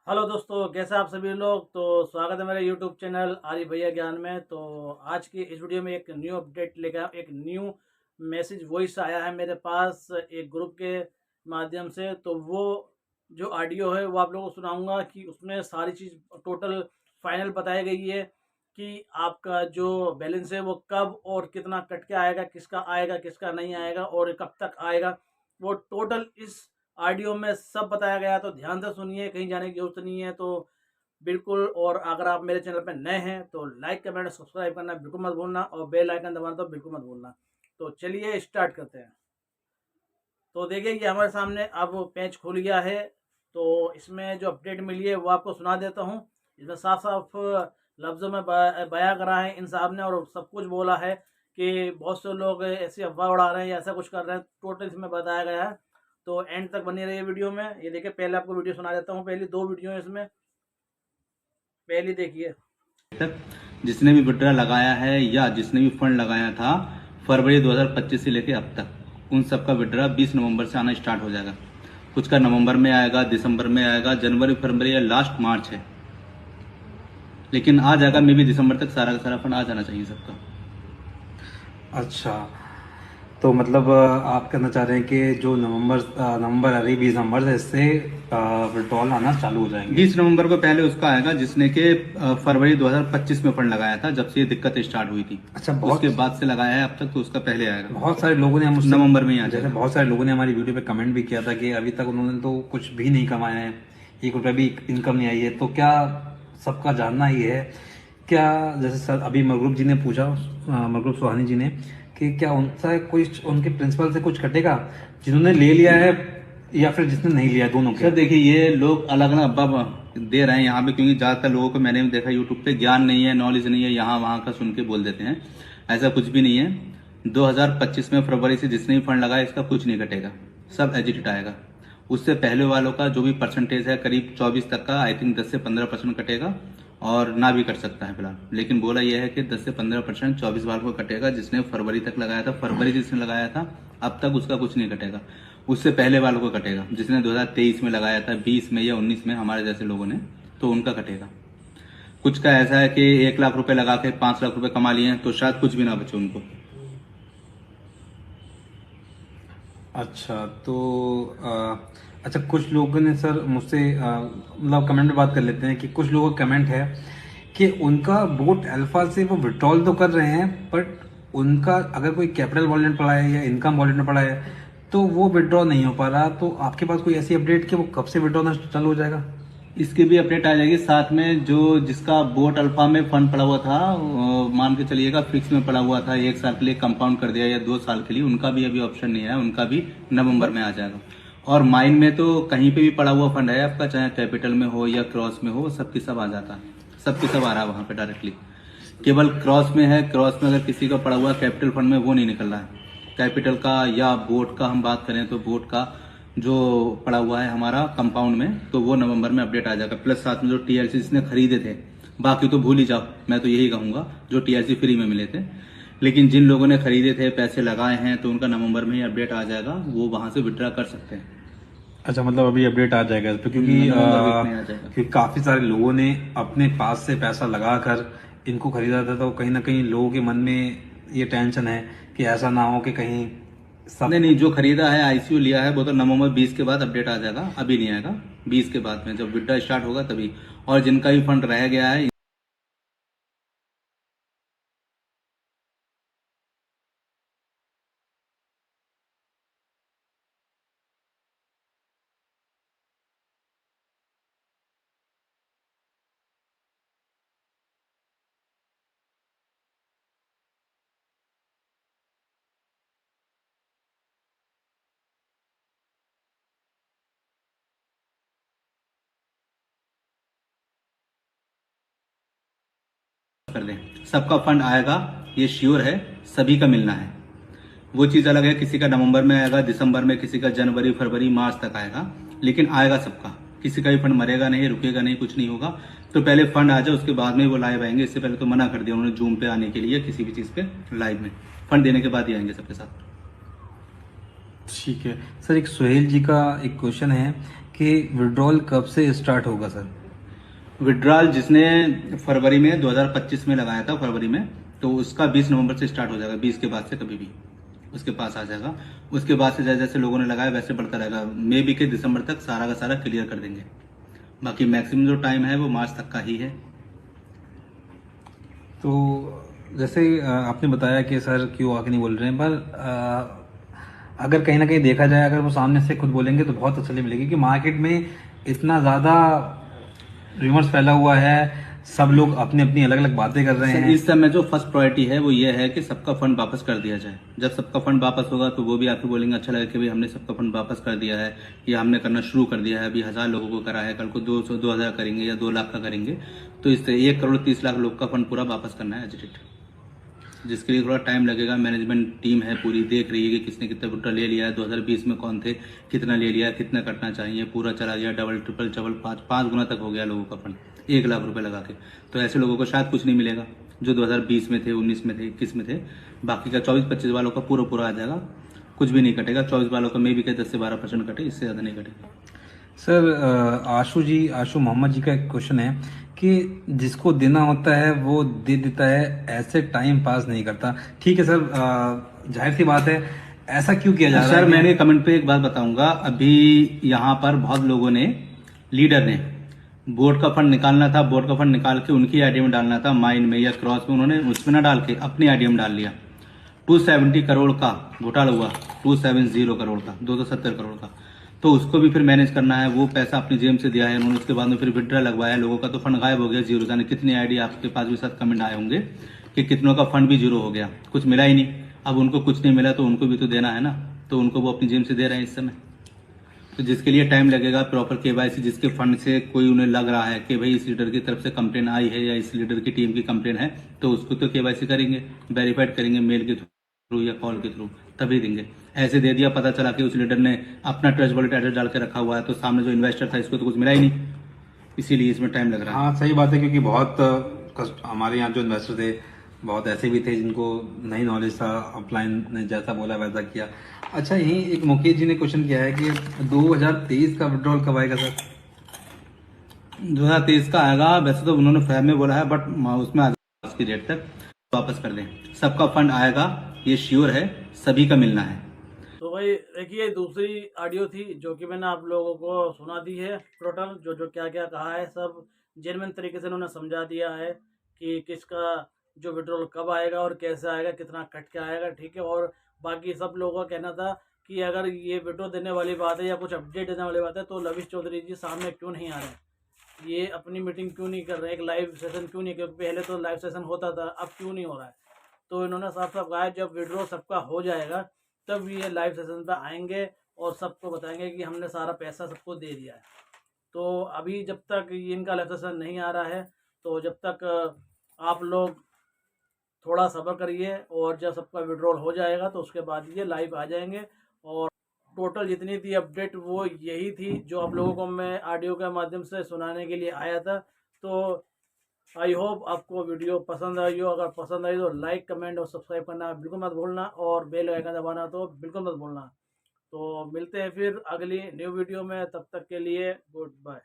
Hello दोस्तों, कैसे आप सभी लोग। तो स्वागत है मेरे यूट्यूब चैनल आर्य भैया ज्ञान में। तो आज की इस वीडियो में एक न्यू अपडेट लेकर एक न्यू मैसेज वॉइस आया है मेरे पास एक ग्रुप के माध्यम से। तो वो जो ऑडियो है वो आप लोगों को सुनाऊंगा कि उसमें सारी चीज़ टोटल फाइनल बताई गई है कि आपका जो बैलेंस है वो कब और कितना कट के आएगा किसका नहीं आएगा और कब तक आएगा। वो टोटल इस ऑडियो में सब बताया गया। तो ध्यान से सुनिए, कहीं जाने की जरूरत नहीं है। तो बिल्कुल, और अगर आप मेरे चैनल पर नए हैं तो लाइक कमेंट सब्सक्राइब करना बिल्कुल मत भूलना और बेल आइकन दबाना तो बिल्कुल मत भूलना। तो चलिए स्टार्ट करते हैं। तो देखिए, ये हमारे सामने अब पेज खुल गया है। तो इसमें जो अपडेट मिली है वो आपको सुना देता हूँ। इसमें साफ साफ लफ्ज़ों में बयां करा है इन साहब ने और सब कुछ बोला है कि बहुत से लोग ऐसी अफवाह उड़ा रहे हैं या ऐसा कुछ कर रहे हैं। टोटल इसमें बताया गया है। तो एंड तक बनी रही वीडियो में। ये देखिए, पहले आपको वीडियो सुना देता हूँ। पहली दो वीडियो है इसमें। पहली देखिए। तक जिसने भी विड्रा लगाया है या जिसने भी फंड लगाया था फरवरी 2025 से लेके अब तक, उन सबका विड्रा 20 नवंबर से आना स्टार्ट हो जाएगा। कुछ का नवंबर में आएगा, दिसंबर में आएगा, जनवरी फरवरी या लास्ट मार्च है, लेकिन आ जाएगा। मे भी दिसंबर तक सारा का सारा फंड आ जाना चाहिए सबका। अच्छा, तो मतलब आप कहना चाह रहे हैं कि जो नवंबर अरे 20 नवंबर से इससे विड्रॉल आना चालू हो जाएंगे। 20 नवंबर को पहले उसका आएगा जिसने के फरवरी 2025 में फंड लगाया था, जब से ये दिक्कत स्टार्ट हुई थी। अच्छा, उसके बाद से लगाया है अब तक, तो उसका पहले आएगा। बहुत सारे लोगों ने नवंबर में ही आ जैसे जाएगा। बहुत सारे लोगों ने हमारी वीडियो पे कमेंट भी किया था कि अभी तक उन्होंने तो कुछ भी नहीं कमाया है, 1 रुपया भी इनकम नहीं आई है। तो क्या सबका जानना ये है, क्या जैसे सर अभी मरगरूप जी ने पूछा, मरगरूप सुहानी जी ने, कि क्या उनसे कुछ उनके प्रिंसिपल से कुछ कटेगा जिन्होंने ले लिया है या फिर जिसने नहीं लिया, दोनों के? सर देखिए, ये लोग अलग अलग अब्बा दे रहे हैं यहाँ पे, क्योंकि ज्यादातर लोगों को मैंने भी देखा यूट्यूब पे, ज्ञान नहीं है, नॉलेज नहीं है, यहाँ वहाँ का सुन के बोल देते हैं। ऐसा कुछ भी नहीं है। 2025 में फरवरी से जिसने भी फंड लगाया इसका कुछ नहीं कटेगा, सब एजिटेड आएगा। उससे पहले वालों का जो भी परसेंटेज है करीब 24 तक का, आई थिंक 10 से 15% कटेगा, और ना भी कर सकता है फिलहाल। लेकिन बोला यह है कि 10 से 15% 24 वालों को कटेगा जिसने फरवरी तक लगाया था। फरवरी जिसने लगाया था अब तक उसका कुछ नहीं कटेगा। उससे पहले वालों को कटेगा, जिसने 2023 में लगाया था, 20 में या 19 में, हमारे जैसे लोगों ने, तो उनका कटेगा। कुछ का ऐसा है कि 1 लाख रुपए लगा के 5 लाख रुपए कमा लिए हैं, तो शायद कुछ भी ना बचे उनको। अच्छा, तो अच्छा, कुछ लोगों ने सर मुझसे मतलब कमेंट में बात कर लेते हैं कि कुछ लोगों का कमेंट है कि उनका बोट अल्फा से वो विड्रॉल तो कर रहे हैं, बट उनका अगर कोई कैपिटल वॉलेट पड़ा है या इनकम वॉलेट में पड़ा है तो वो विड्रॉ नहीं हो पा रहा। तो आपके पास कोई ऐसी अपडेट कि वो कब से विड्रॉ चालू हो जाएगा? इसकी भी अपडेट आ जाएगी साथ में। जो जिसका बोट अल्फा में फंड पड़ा हुआ था, मान के चलिएगा फिक्स में पड़ा हुआ था, 1 साल के लिए कंपाउंड कर दिया या 2 साल के लिए, उनका भी अभी ऑप्शन नहीं है, उनका भी नवंबर में आ जाएगा। और माइन में तो कहीं पे भी पड़ा हुआ फंड है आपका, चाहे कैपिटल में हो या क्रॉस में हो, सबकी सब आ जाता है, सबके सब आ रहा है वहां पे डायरेक्टली। केवल क्रॉस में है, क्रॉस में अगर किसी का पड़ा हुआ कैपिटल फंड में, वो नहीं निकल रहा है। कैपिटल का या बोट का हम बात करें तो बोट का जो पड़ा हुआ है हमारा कंपाउंड में, तो वो नवंबर में अपडेट आ जाएगा। प्लस साथ में जो टीएलसी जिसने खरीदे थे, बाकी तो भूल ही जाओ, मैं तो यही कहूंगा, जो टीएलसी फ्री में मिले थे। लेकिन जिन लोगों ने खरीदे थे, पैसे लगाए हैं, तो उनका नवंबर में ही अपडेट आ जाएगा, वो वहां से विड्रा कर सकते हैं। अच्छा, मतलब अभी अपडेट आ जाएगा इस पे, क्योंकि नवंबर वीक में आ जाएगा। क्योंकि काफी सारे लोगों ने अपने पास से पैसा लगाकर इनको खरीदा था, तो कहीं ना कहीं लोगों के मन में ये टेंशन है कि ऐसा ना हो कि कहीं सब। नहीं नहीं, जो खरीदा है, आईसीयू लिया है, वो तो नवंबर 20 के बाद अपडेट आ जाएगा, अभी नहीं आएगा। 20 के बाद में जब विड्रा स्टार्ट होगा तभी। और जिनका भी फंड रह गया है, कर दें, सबका फंड आएगा, ये श्योर है, सभी का मिलना है। वो चीज अलग है, किसी का नवंबर में आएगा, दिसंबर में, किसी का जनवरी फरवरी मार्च तक आएगा, लेकिन आएगा सबका। किसी का भी फंड मरेगा नहीं, रुकेगा नहीं, कुछ नहीं होगा। तो पहले फंड आ जाए, उसके बाद में वो लाइव आएंगे। इससे पहले तो मना कर दिया उन्होंने जूम पे आने के लिए, किसी भी चीज पे लाइव में। फंड देने के बाद ही आएंगे सबके साथ। ठीक है सर, एक सुहेल जी का एक क्वेश्चन है कि विड्रॉल कब से स्टार्ट होगा सर? विड्रॉल जिसने फरवरी में 2025 में लगाया था फरवरी में, तो उसका 20 नवंबर से स्टार्ट हो जाएगा। 20 के बाद से कभी भी उसके पास आ जाएगा। उसके बाद से जैसे जैसे लोगों ने लगाया वैसे बढ़ता रहेगा। मे बी के दिसंबर तक सारा का सारा क्लियर कर देंगे। बाकी मैक्सिमम जो टाइम है वो मार्च तक का ही है। तो जैसे आपने बताया कि सर क्यों आके नहीं बोल रहे हैं, पर अगर कहीं ना कहीं देखा जाए, अगर वो सामने से खुद बोलेंगे तो बहुत तसल्ली मिलेगी कि मार्केट में इतना ज़्यादा रिमर्स फैला हुआ है, सब लोग अपनी अपनी अलग अलग बातें कर रहे हैं। इस समय जो फर्स्ट प्रायोरिटी है वो ये है कि सबका फंड वापस कर दिया जाए। जब सबका फंड वापस होगा तो वो भी आके बोलेंगे अच्छा लगा कि भाई हमने सबका फंड वापस कर दिया है, या हमने करना शुरू कर दिया है। अभी 1000 लोगों को करा है, कल को 200 2000 करेंगे या 2 लाख का करेंगे। तो इस तरह 1,30,00,000 लोग का फंड पूरा वापस करना है एजिटेट, जिसके लिए थोड़ा टाइम लगेगा। मैनेजमेंट टीम है पूरी, देख रही है कि किसने कितना विड्रॉल ले लिया है, 2020 में कौन थे, कितना ले लिया, कितना कटना चाहिए, पूरा चला गया, डबल ट्रिपल चबल 5 गुना तक हो गया लोगों का फंड 1 लाख रुपए लगा के। तो ऐसे लोगों को शायद कुछ नहीं मिलेगा जो 2020 में थे, 19 में थे, 21 में थे। बाकी का 24-25 वालों का पूरा पूरा आ जाएगा, कुछ भी नहीं कटेगा। 24 वालों का मे भी 10 से 12% कटे, इससे ज़्यादा नहीं कटेगा। सर आशु मोहम्मद जी का एक क्वेश्चन है कि जिसको देना होता है वो दे देता है, ऐसे टाइम पास नहीं करता। ठीक है सर, जाहिर सी बात है, ऐसा क्यों किया जा रहा है? सर मैंने कमेंट पे एक बात बताऊंगा। अभी यहाँ पर बहुत लोगों ने, लीडर ने, बोर्ड का फंड निकालना था, बोर्ड का फंड निकाल के उनकी आईडी में डालना था, माइन में या क्रॉस में, उन्होंने उसमें ना डाल के अपनी आईडी में डाल लिया। 270 करोड़ का घोटाला हुआ, 270 करोड़ का, 270 करोड़ का। तो उसको भी फिर मैनेज करना है, वो पैसा अपनी जेब से दिया है उन्होंने। उसके बाद में फिर विड्रा लगवाया, लोगों का तो फंड गायब हो गया, जीरो। जाने कितनी आईडी आपके पास भी साथ कमेंट आए होंगे कि कितनों का फंड भी जीरो हो गया, कुछ मिला ही नहीं। अब उनको कुछ नहीं मिला तो उनको भी तो देना है ना, तो उनको वो अपनी जेब से दे रहे हैं इस समय। तो जिसके लिए टाइम लगेगा, प्रॉपर केवाईसी, जिसके फंड से कोई उन्हें लग रहा है कि भाई इस लीडर की तरफ से कंप्लेन आई है या इस लीडर की टीम की कंप्लेन है, तो उसको तो केवाईसी करेंगे, वेरीफाइड करेंगे मेल के थ्रू या कॉल के थ्रू, तभी देंगे। ऐसे दे दिया, पता चला कि उस लीडर ने अपना ट्रस्ट वॉलेट एड्रेस डाल के रखा हुआ है, तो सामने जो इन्वेस्टर था इसको तो कुछ मिला ही नहीं, इसीलिए इसमें टाइम लग रहा है। हाँ सही बात है, क्योंकि बहुत हमारे यहाँ जो इन्वेस्टर थे बहुत ऐसे भी थे जिनको नहीं नॉलेज था, अपलाइन ने जैसा बोला वैसा किया। अच्छा, यहीं एक मुकेश जी ने क्वेश्चन किया है कि 2023 का विड्रॉल कब आएगा सर? 2023 का आएगा, वैसे तो उन्होंने फैब में बोला है, बट उसमें आ जाएगा उसकी डेट तक वापस कर दें। सबका फंड आएगा, ये श्योर है, सभी का मिलना है। तो भाई देखिए, दूसरी ऑडियो थी जो कि मैंने आप लोगों को सुना दी है। टोटल जो जो क्या क्या कहा है सब जेन्युइन तरीके से उन्होंने समझा दिया है कि किसका जो विड्रॉल कब आएगा और कैसे आएगा, कितना कट के आएगा, ठीक है। और बाकी सब लोगों का कहना था कि अगर ये विड्रॉ देने वाली बात है या कुछ अपडेट देने वाली बात है तो लविश चौधरी जी सामने क्यों नहीं आ रहे हैं, ये अपनी मीटिंग क्यों नहीं कर रहे हैं, एक लाइव सेशन क्यों नहीं, क्योंकि पहले तो लाइव सेशन होता था, अब क्यों नहीं हो रहा है। तो इन्होंने साफ साफ कहा है जब विड्रॉ सबका हो जाएगा तब ये लाइव सेशन पे आएंगे और सबको बताएंगे कि हमने सारा पैसा सबको दे दिया है। तो अभी जब तक ये इनका लाइव सेशन नहीं आ रहा है, तो जब तक आप लोग थोड़ा सब्र करिए, और जब सबका विड्रॉल हो जाएगा तो उसके बाद ये लाइव आ जाएंगे। और टोटल जितनी थी अपडेट वो यही थी जो आप लोगों को मैं ऑडियो के माध्यम से सुनाने के लिए आया था। तो आई होप आपको वीडियो पसंद आई हो। अगर पसंद आई तो लाइक, कमेंट और सब्सक्राइब करना बिल्कुल मत भूलना, और बेल आइकन दबाना तो बिल्कुल मत भूलना। तो मिलते हैं फिर अगली न्यू वीडियो में, तब तक के लिए गुड बाय।